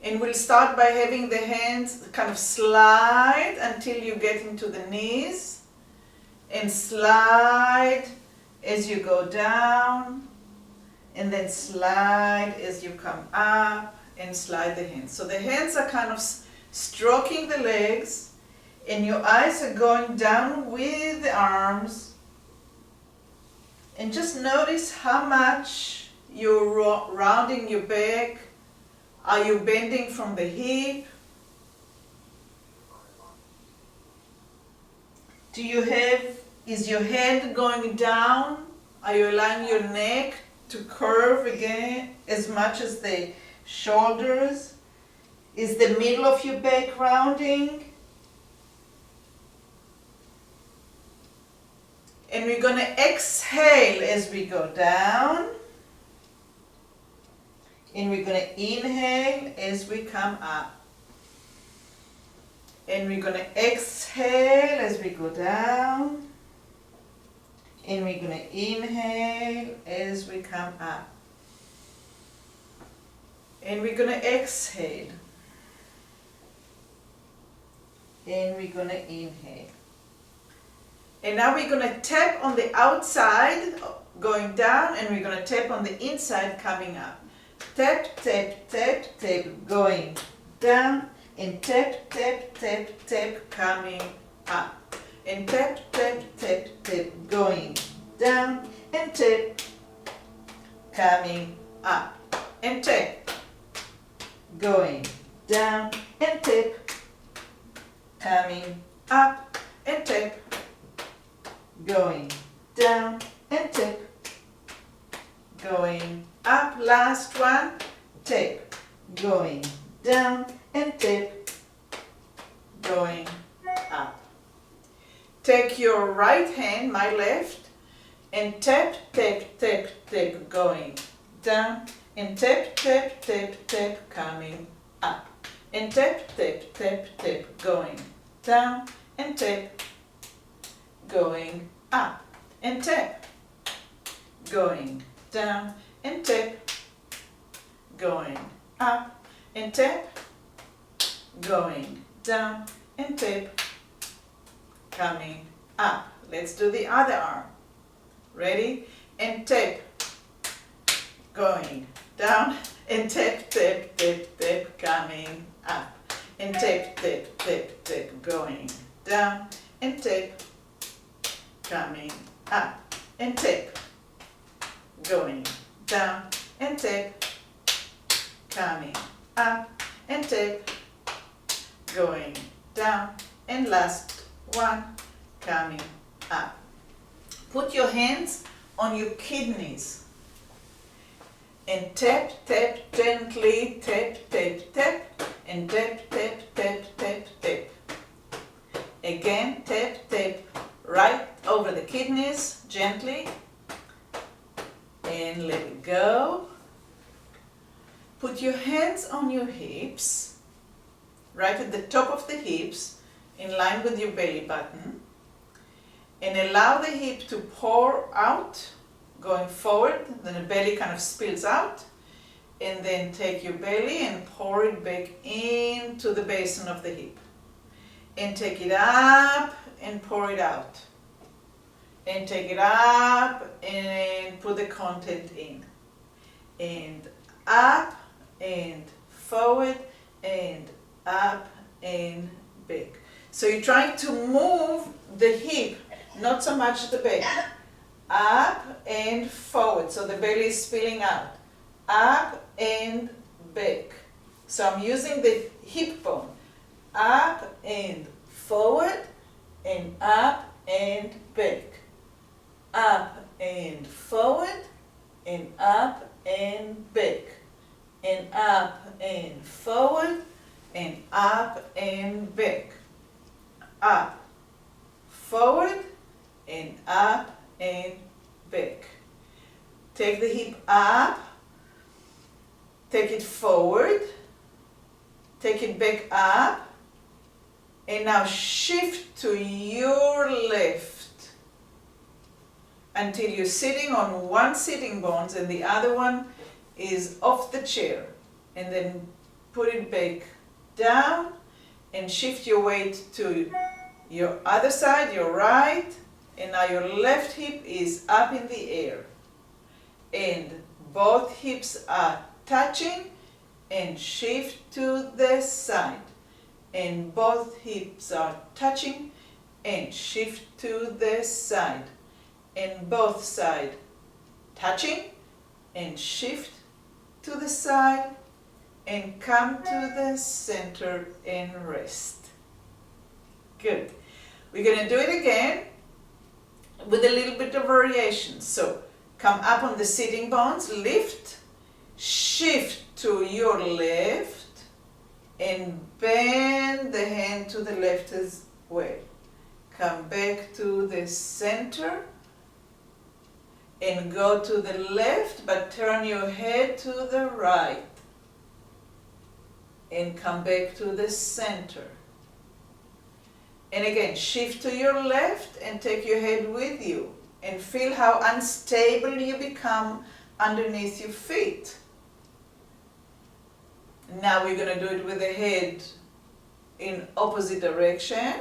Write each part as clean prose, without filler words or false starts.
And we'll start by having the hands kind of slide until you get into the knees, and slide as you go down, and then slide as you come up, and slide the hands. So the hands are kind of stroking the legs, and your eyes are going down with the arms, and just notice how much you're rounding your back. Are you bending from the hip? Is your head going down? Are you allowing your neck to curve again as much as the shoulders? Is the middle of your back rounding? And we're going to exhale as we go down. And we're going to inhale as we come up. And we're going to exhale as we go down. And we're going to inhale as we come up. And we're going to exhale. And we're going to inhale. And now we're going to tap on the outside going down, and we're going to tap on the inside coming up. Tap, tap, tap, tap, going down, and tap, tap, tap, tap, coming up. And tap, tap, tap, tap, going down, and tap, coming up. And tap, going down, and tap, coming up, and tap, going down, and tap, going up. Last one. Tap, going down, and tap, going up. Take your right hand, my left, and tap, tap, tap, tap, going down, and tap, tap, tap, tap, coming up. And tap, tap, tap, tap, going down, and tap, going up. And tap, going down, and tap, going up, and tap, going down, and tap, coming up. Let's do the other arm. Ready? And tap, going down, and tap, tap, tap, tap, coming up. And tap, tap, tap, tap, going down, and tap, coming up. And tap, going down, and tap, coming up, and tap, going down, and last one, coming up. Put your hands on your kidneys and tap, tap, gently, tap, tap, tap, and tap, tap, tap, tap, tap. Again, tap, tap, right over the kidneys, gently, and let it go. Put your hands on your hips, right at the top of the hips, in line with your belly button, and allow the hip to pour out, going forward. Then the belly kind of spills out, and then take your belly and pour it back into the basin of the hip, and take it up and pour it out, and take it up and put the content in, and up and forward and up and back. So you're trying to move the hip, not so much the back. Up and forward, so the belly is spilling out. Up and back. So I'm using the hip bone. Up and forward and up and back. Up and forward and up and back. And up and forward and up and back. Up, forward and up and back. Take the hip up, take it forward, take it back up, and now shift to your left until you're sitting on one sitting bones and the other one is off the chair. And then put it back down and shift your weight to your other side, your right, and now your left hip is up in the air. And both hips are touching, and shift to the side. And both hips are touching, and shift to the side. And both sides touching, and shift to the side, and come to the center and rest. Good. We're going to do it again with a little bit of variation. So come up on the sitting bones, lift, shift to your left, and bend the hand to the left as well. Come back to the center and go to the left, but turn your head to the right. And come back to the center. And again, shift to your left and take your head with you. And feel how unstable you become underneath your feet. Now we're going to do it with the head in opposite direction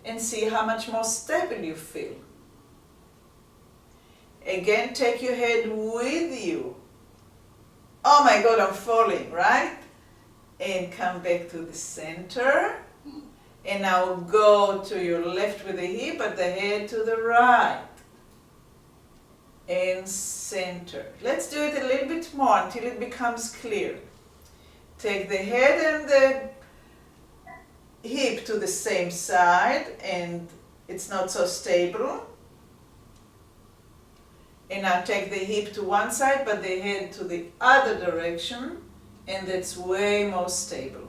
and see how much more stable you feel. Again, take your head with you. Oh my God, I'm falling, right? And come back to the center. And now go to your left with the hip, but the head to the right. And center. Let's do it a little bit more until it becomes clear. Take the head and the hip to the same side, and it's not so stable. And now take the hip to one side, but the head to the other direction, and that's way more stable.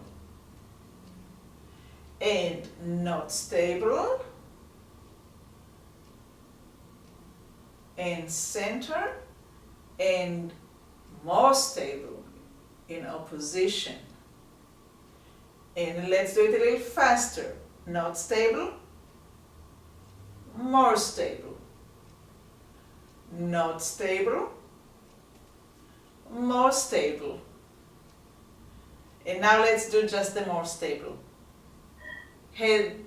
And not stable. And center, and more stable in opposition. And let's do it a little faster. Not stable, more stable. Not stable, more stable. And now let's do just the more stable. Head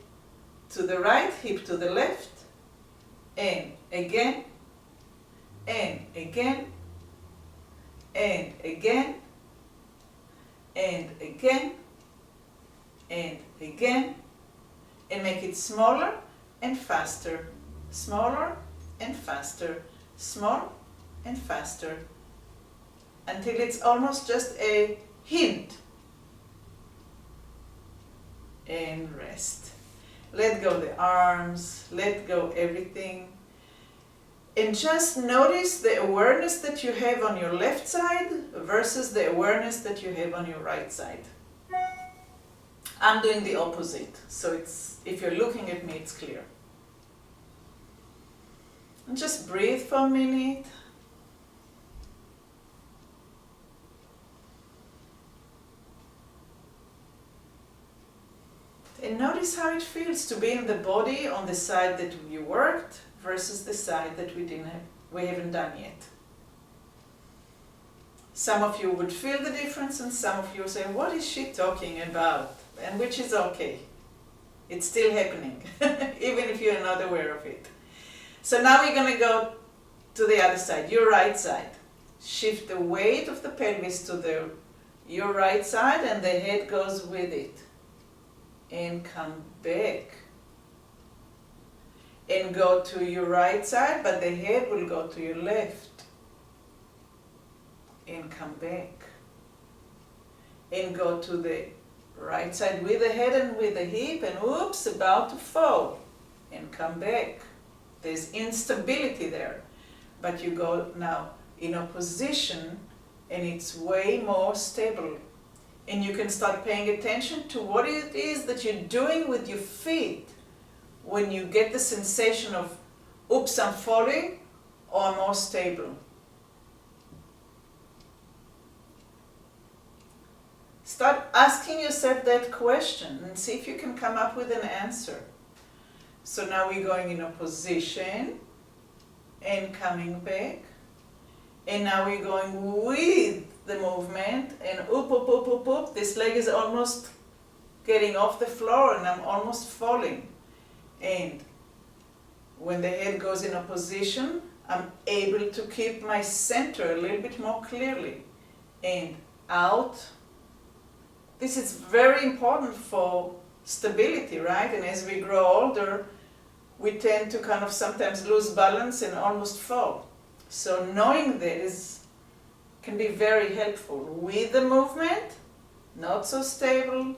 to the right, hip to the left, and again, and again, and again, and again, and again, and make it smaller and faster, smaller and faster, small and faster, until it's almost just a hint. And rest. Let go the arms, let go everything. And just notice the awareness that you have on your left side versus the awareness that you have on your right side. I'm doing the opposite, so it's, if you're looking at me, it's clear. And just breathe for a minute. And notice how it feels to be in the body on the side that you worked versus the side that we haven't done yet. Some of you would feel the difference, and some of you will say, what is she talking about? And which is okay. It's still happening, even if you're not aware of it. So now we're going to go to the other side, your right side. Shift the weight of the pelvis to your right side, and the head goes with it. And come back. And go to your right side, but the head will go to your left. And come back. And go to the right side with the head and with the hip, and oops, about to fall. And come back. There's instability there. But you go now in opposition, and it's way more stable. And you can start paying attention to what it is that you're doing with your feet when you get the sensation of, oops, I'm falling, or I'm more stable. Start asking yourself that question and see if you can come up with an answer. So now we're going in opposition and coming back, And now we're going with the movement, and up, up, up, up, up. This leg is almost getting off the floor and I'm almost falling. And when the head goes in a position, I'm able to keep my center a little bit more clearly. And out. This is very important for stability, right? And as we grow older, we tend to kind of sometimes lose balance and almost fall. So knowing this can be very helpful. With the movement, not so stable,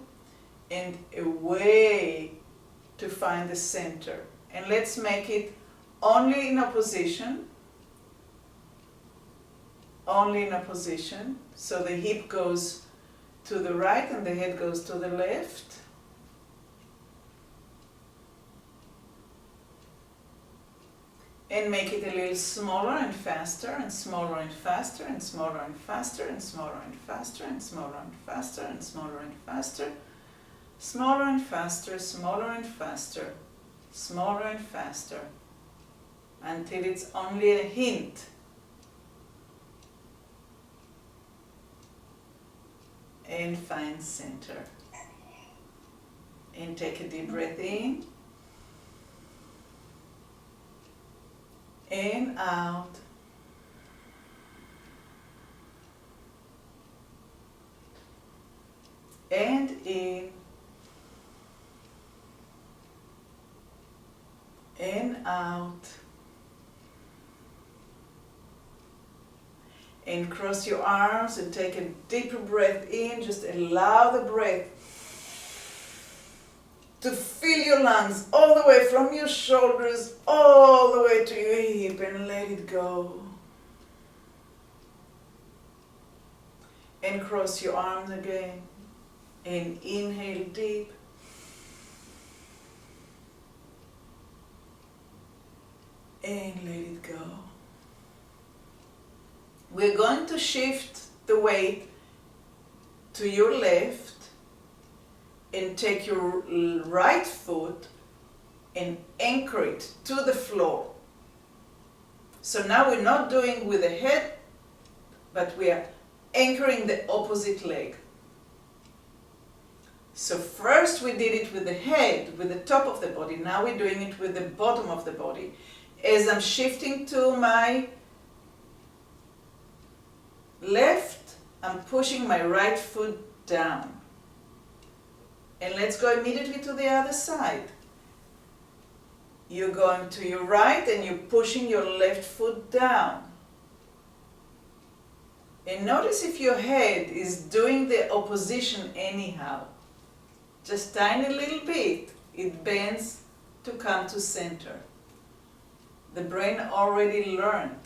and a way to find the center. And let's make it only in a position. Only in a position. So the hip goes to the right and the head goes to the left. And make it a little smaller and faster and smaller and faster and smaller and faster and smaller and faster and smaller and faster and smaller and faster. Smaller and faster, smaller and faster, smaller and faster, until it's only a hint. And find center. And take a deep breath in. And out. And in. And out. And cross your arms and take a deeper breath in. Just allow the breath to fill your lungs all the way from your shoulders all the way to your hip, and let it go. And cross your arms again. And inhale deep. And let it go. We're going to shift the weight to your left and take your right foot and anchor it to the floor. So now we're not doing with the head, but we are anchoring the opposite leg. So first we did it with the head, with the top of the body. Now we're doing it with the bottom of the body. As I'm shifting to my left, I'm pushing my right foot down. And let's go immediately to the other side. You're going to your right and you're pushing your left foot down. And notice if your head is doing the opposition anyhow. Just tiny little bit, it bends to come to center. The brain already learned.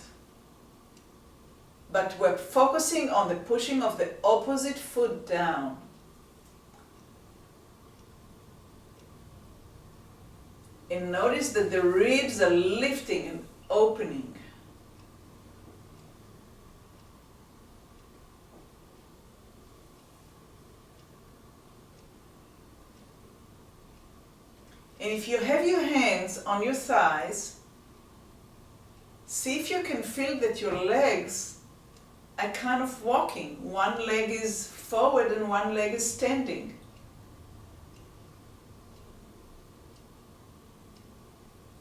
But we're focusing on the pushing of the opposite foot down. And notice that the ribs are lifting and opening. And if you have your hands on your thighs, see if you can feel that your legs are kind of walking. One leg is forward and one leg is standing.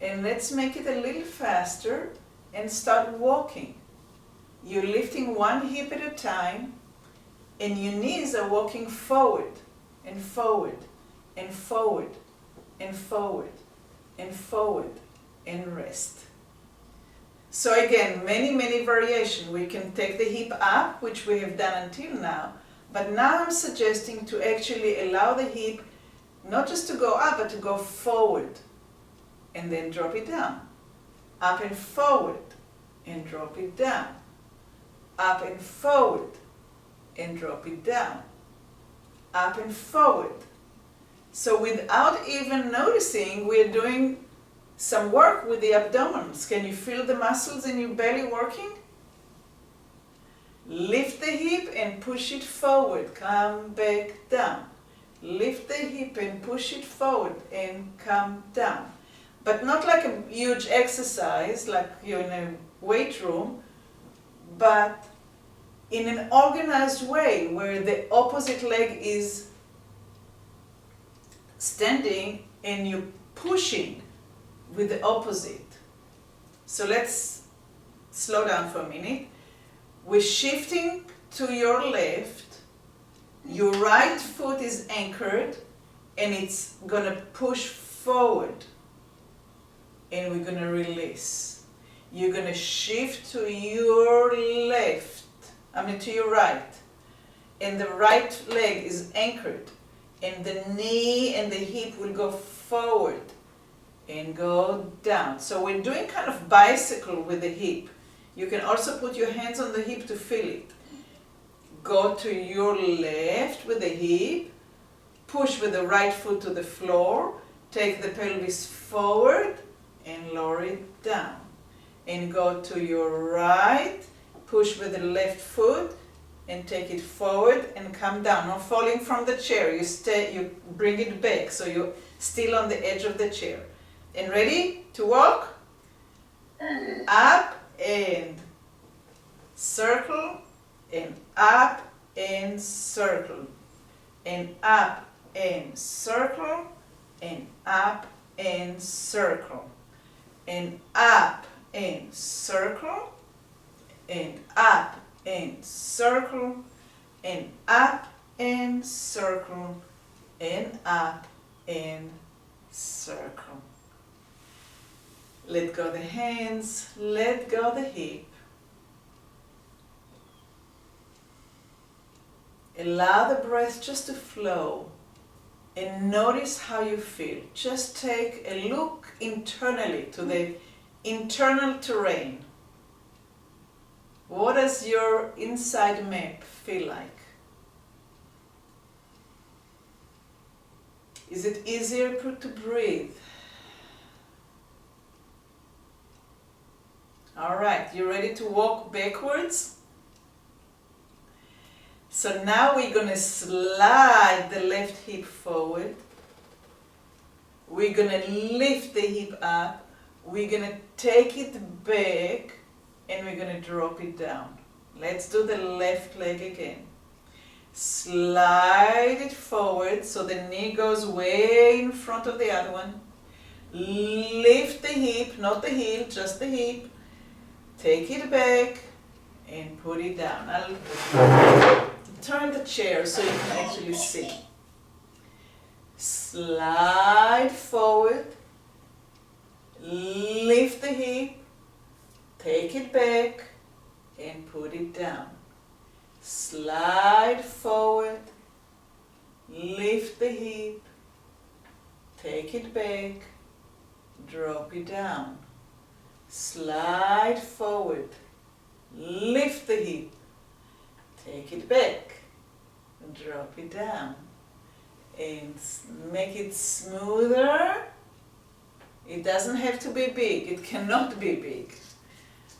And let's make it a little faster and start walking. You're lifting one hip at a time and your knees are walking forward and forward and forward and forward and forward and rest. So again, many variations. We can take the hip up, which we have done until now, but now I'm suggesting to actually allow the hip not just to go up, but to go forward and then drop it down. Up and forward and drop it down. Up and forward and drop it down. Up and forward. So without even noticing, we're doing some work with the abdominals. Can you feel the muscles in your belly working? Lift the hip and push it forward. Come back down. Lift the hip and push it forward and come down. But not like a huge exercise, like you're in a weight room, but in an organized way where the opposite leg is standing and you're pushing with the opposite. So let's slow down for a minute. We're shifting to your left. Your right foot is anchored and it's going to push forward. And we're going to release. You're going to shift to your left, to your right. And the right leg is anchored. And the knee and the hip will go forward and go down. So we're doing kind of bicycle with the hip. You can also put your hands on the hip to feel it. Go to your left with the hip, push with the right foot to the floor, take the pelvis forward and lower it down. And go to your right, push with the left foot and take it forward and come down. Not falling from the chair, you bring it back so you're still on the edge of the chair. And ready to walk? Up and circle and up and circle and up and circle and up and circle and up and circle and up and circle and up and circle and up and circle. Let go the hands, let go the hip. Allow the breath just to flow and notice how you feel. Just take a look internally to the internal terrain. What does your inside map feel like? Is it easier to breathe? All right, you ready to walk backwards? So now we're going to slide the left hip forward. We're going to lift the hip up. We're going to take it back and we're going to drop it down. Let's do the left leg again. Slide it forward so the knee goes way in front of the other one. Lift the hip, not the heel, just the hip. Take it back and put it down. I'll turn the chair so you can actually see. Slide forward, lift the hip, take it back and put it down. Slide forward, lift the hip, take it back, drop it down. Slide forward, lift the hip, take it back, drop it down, and make it smoother. It doesn't have to be big, it cannot be big.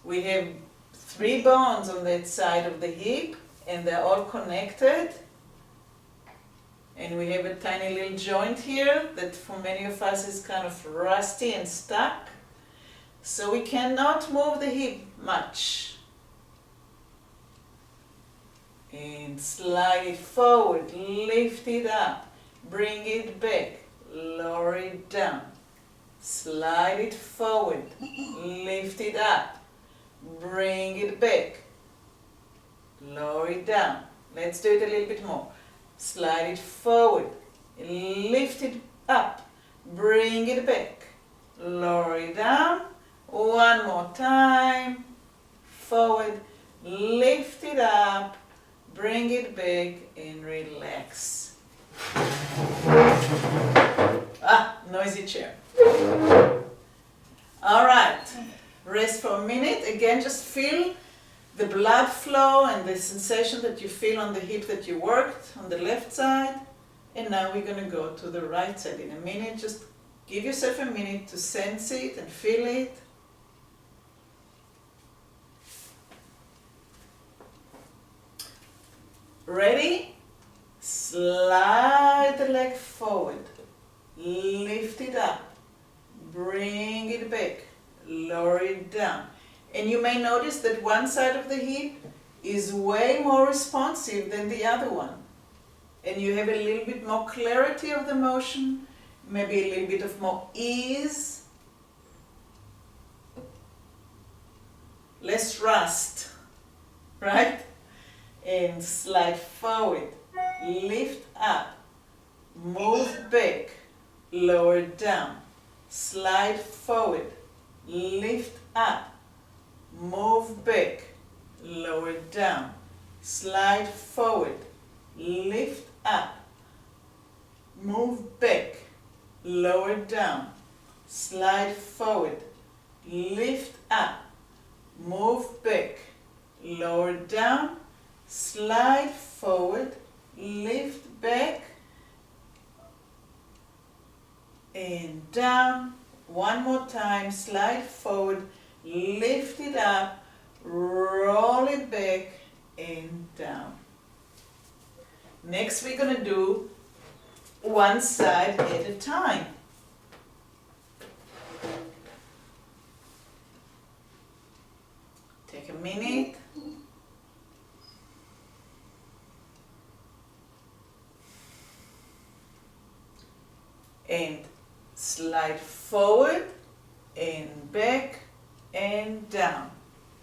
We have 3 bones on that side of the hip and they're all connected. And we have a tiny little joint here that for many of us is kind of rusty and stuck. So we cannot move the hip much. And slide it forward, lift it up, bring it back, lower it down. Slide it forward, lift it up, bring it back, lower it down. Let's do it a little bit more. Slide it forward, lift it up, bring it back, lower it down. One more time. Forward, lift it up, bring it back and relax. Noisy chair. All right, rest for a minute. Again, just feel the blood flow and the sensation that you feel on the hip that you worked on the left side. And now we're going to go to the right side in a minute. Just give yourself a minute to sense it and feel it. Ready? Slide the leg forward, lift it up, bring it back, lower it down. And you may notice that one side of the hip is way more responsive than the other one. And you have a little bit more clarity of the motion, maybe a little bit of more ease, less rust, right? And slide forward, lift up, move back, lower down, slide forward, lift up, move back, lower down, slide forward, lift up, move back, lower down, slide forward, lift up, move back, lower down, slide forward, lift back, and down. One more time, slide forward, lift it up, roll it back, and down. Next we're going to do one side at a time. Take a minute. And slide forward and back and down.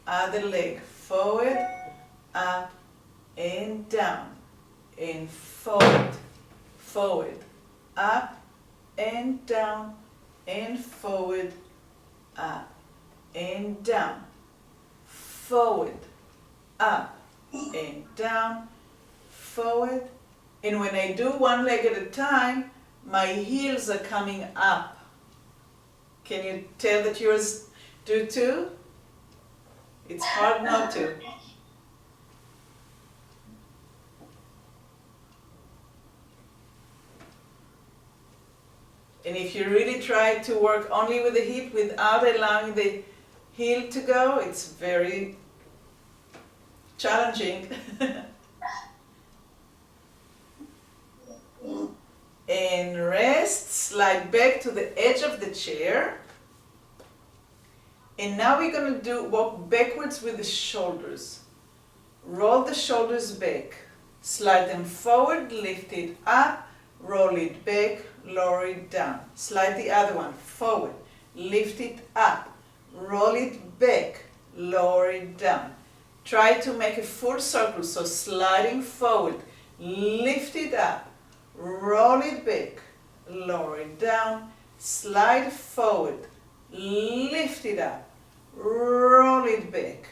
Other leg forward, up and down. And forward, forward, up and down, and forward, up and down. Forward, up and down, forward. And when I do one leg at a time, my heels are coming up. Can you tell that yours do too? It's hard not to. And if you really try to work only with the hip without allowing the heel to go, it's very challenging. And rest, slide back to the edge of the chair. And now we're going to walk backwards with the shoulders. Roll the shoulders back. Slide them forward, lift it up, roll it back, lower it down. Slide the other one forward, lift it up, roll it back, lower it down. Try to make a full circle, so sliding forward, lift it up, roll it back, lower it down, slide forward, lift it up, roll it back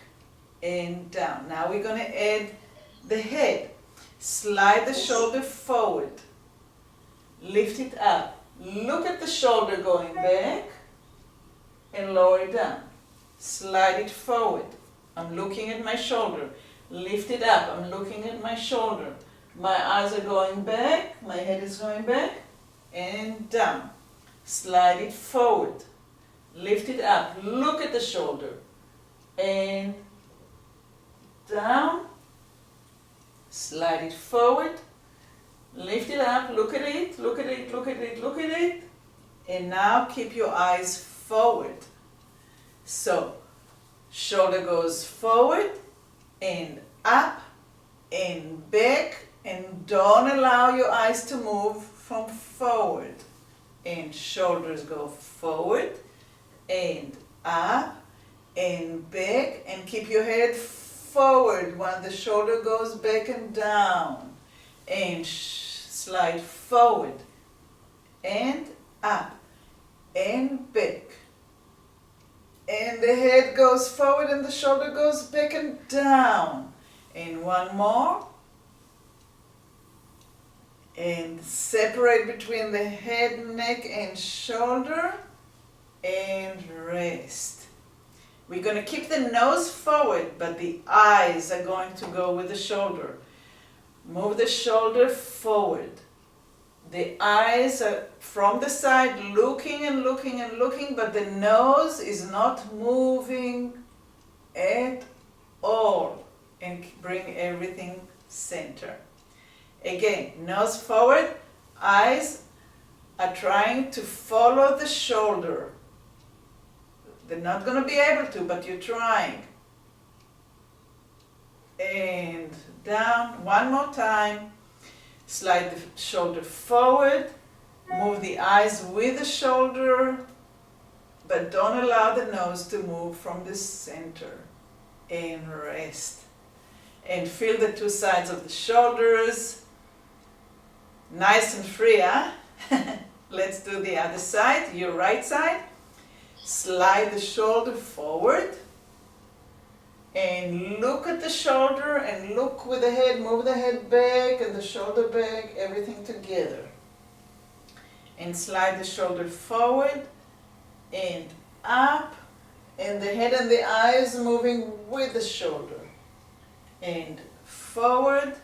and down. Now we're going to add the head. Slide the shoulder forward, lift it up, look at the shoulder going back and lower it down. Slide it forward, I'm looking at my shoulder, lift it up, I'm looking at my shoulder. My eyes are going back, my head is going back and down. Slide it forward, lift it up, look at the shoulder and down. Slide it forward, lift it up, look at it, look at it, look at it, look at it. And now keep your eyes forward. So, shoulder goes forward and up and back, and don't allow your eyes to move from forward. And shoulders go forward and up and back, and keep your head forward while the shoulder goes back and down. And slide forward and up and back. And the head goes forward and the shoulder goes back and down. And one more. And separate between the head, neck, and shoulder. And rest. We're going to keep the nose forward, but the eyes are going to go with the shoulder. Move the shoulder forward. The eyes are from the side looking and looking and looking, but the nose is not moving at all. And bring everything center. Again, nose forward, eyes are trying to follow the shoulder. They're not going to be able to, but you're trying. And down, one more time. Slide the shoulder forward. Move the eyes with the shoulder, but don't allow the nose to move from the center. And rest. And feel the two sides of the shoulders. Nice and free, huh? Let's do the other side, your right side. Slide the shoulder forward. And look at the shoulder and look with the head, move the head back and the shoulder back, everything together. And slide the shoulder forward and up, and the head and the eyes moving with the shoulder. And forward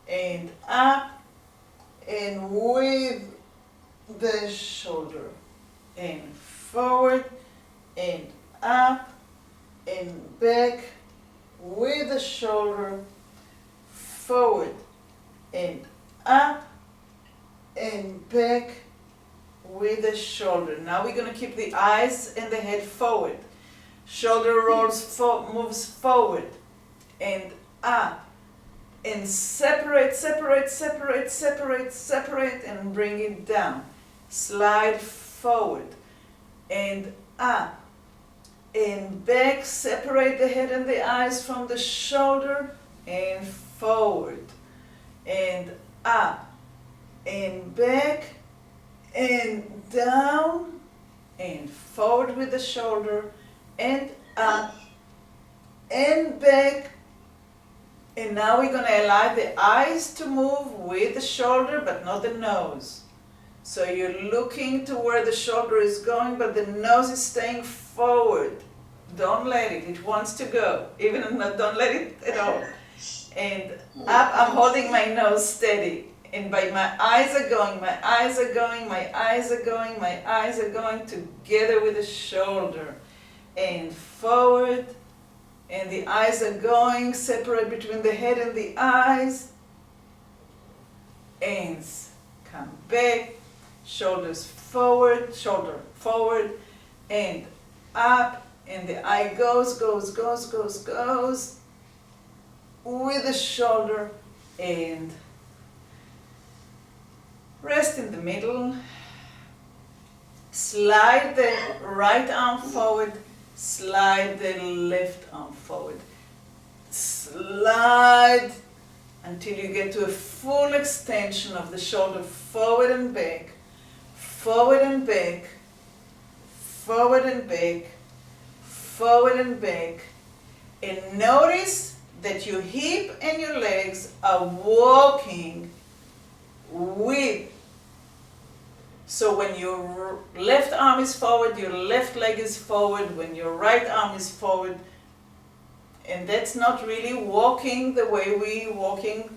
and up and with the shoulder. And forward and up and back with the shoulder, forward and up and back with the shoulder. Now we're going to keep the eyes and the head forward. Shoulder rolls, moves forward and up and separate, separate, separate, separate, separate and bring it down. Slide forward and up and back, separate the head and the eyes from the shoulder and forward and up and back and down and forward with the shoulder and up and back. And now we're going to allow the eyes to move with the shoulder but not the nose. So you're looking to where the shoulder is going, but the nose is staying forward. Don't let it. It wants to go. Even don't let it at all. And up, I'm holding my nose steady. And by my eyes are going, my eyes are going, my eyes are going, my eyes are going together with the shoulder. And forward. And the eyes are going, separate between the head and the eyes. And come back. Shoulders forward, shoulder forward, and up, and the eye goes, goes, goes, goes, goes, with the shoulder, and rest in the middle. Slide the right arm forward, slide the left arm forward. Slide until you get to a full extension of the shoulder forward and back. Forward and back, forward and back, forward and back. And notice that your hip and your legs are walking with. So when your left arm is forward, your left leg is forward. When your right arm is forward. And that's not really walking the way we walking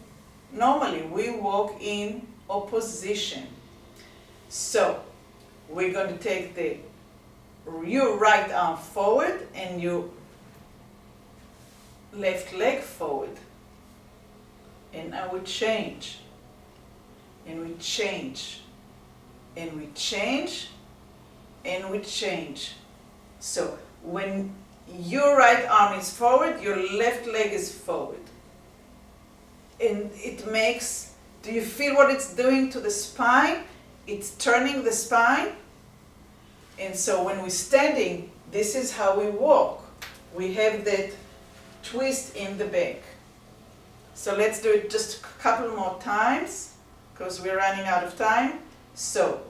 normally. We walk in opposition. So, we're going to take your right arm forward and your left leg forward. And now we change. And we change. And we change. And we change. So, when your right arm is forward, your left leg is forward. And it makes, do you feel what it's doing to the spine? It's turning the spine. And so when we're standing, this is how we walk. We have that twist in the back. So let's do it just a couple more times because we're running out of time. So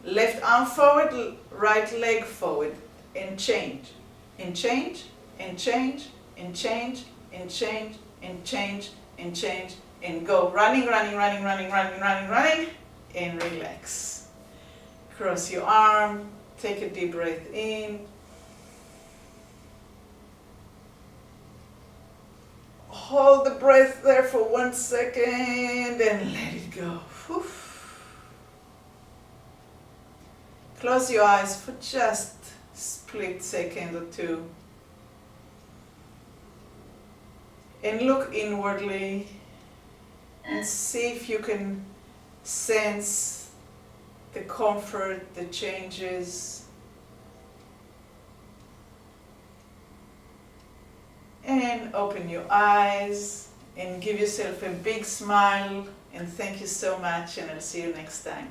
left arm forward, right leg forward, and change, and change, and change, and change, and change, and change, and change, and go running, running, running, running, running, running, running. And relax. Cross your arm, take a deep breath in. Hold the breath there for 1 second and let it go. Whew. Close your eyes for just a split second or two. And look inwardly and see if you can sense the comfort, the changes. And open your eyes and give yourself a big smile, and thank you so much, and I'll see you next time.